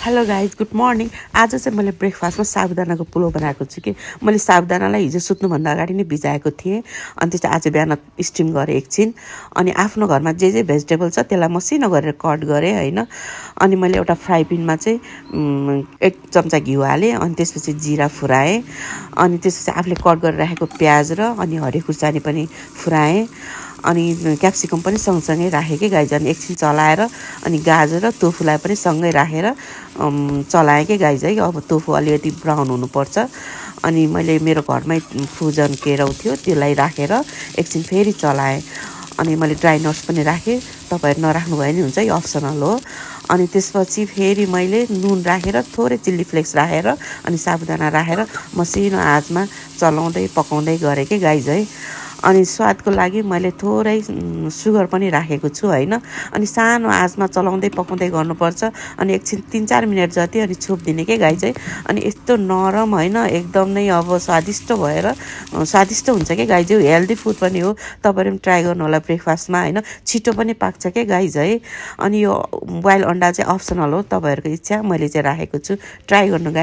Hello guys good morning. आज चाहिँ मैले ब्रेकफास्टमा साबुदानाको पुलाउ बनाएको छु कि मैले साबुदानालाई हिजो सुत्नुभन्दा अगाडि नै भिजाएको थिएँ। अनि त्यो चाहिँ आज बिहान स्टिम गरेँ एकछिन। अनि आफ्नो घरमा जे भेजिटेबल छ त्यसलाई मसिनो गरेर कट गरेँ होइन। अनि मैले एउटा फ्राई प्यानमा चाहिँ 1 चम्चा घिउ हालेँ। अनि त्यसपछि जिरा फुराएँ। अनि त्यसपछि आफूले कट गरेर राखेको प्याज र अनि हरियो खुर्सानी पनि फुराएँ। अनि क्याप्सिकम पनि सँगसँगै राखेँ कि गाइज। अनि एकछिन चलाएर अनि गाजर र टोफुलाई पनि सँगै राखेर चलाएँ कि गाइज है। अब टोफु अलिकति ब्राउन हुनुपर्छ। अनि मैले मेरो घरमै फ्रोजन केराउ थियो त्यसलाई राखेर एकछिन फेरि चलाएँ। अनि मैले ड्राई नट्स पनि राखेँ। तपाईँहरू नराख्नु भयो नि हुन्छ, यो अप्सनल हो। अनि त्यसपछि फेरि मैले नुन राखेर थोरै चिल्ली फ्लेक्स राखेर अनि साबुदाना राखेर मसिनो आँचमा चलाउँदै पकाउँदै गरेँ कि गाइज है। अनि स्वादको लागि मैले थोरै सुगर पनि राखेको छु होइन। अनि सानो आँचमा चलाउँदै पकाउँदै गर्नुपर्छ। अनि एकछिन 3-4 मिनट जति अनि छोपिदिने के गाइज है। अनि यस्तो नरम होइन एकदम नै अब स्वादिष्ट भएर स्वादिष्ट हुन्छ कि गाइज। हेल्दी फुड पनि हो, तपाईँहरू पनि ट्राई गर्नु होला ब्रेकफास्टमा होइन। छिटो पनि पाक्छ के गाइज है। अनि यो बोइल अन्डा चाहिँ अप्सनल हो, तपाईँहरूको इच्छा, मैले चाहिँ राखेको छु। ट्राई गर्नु गाइज।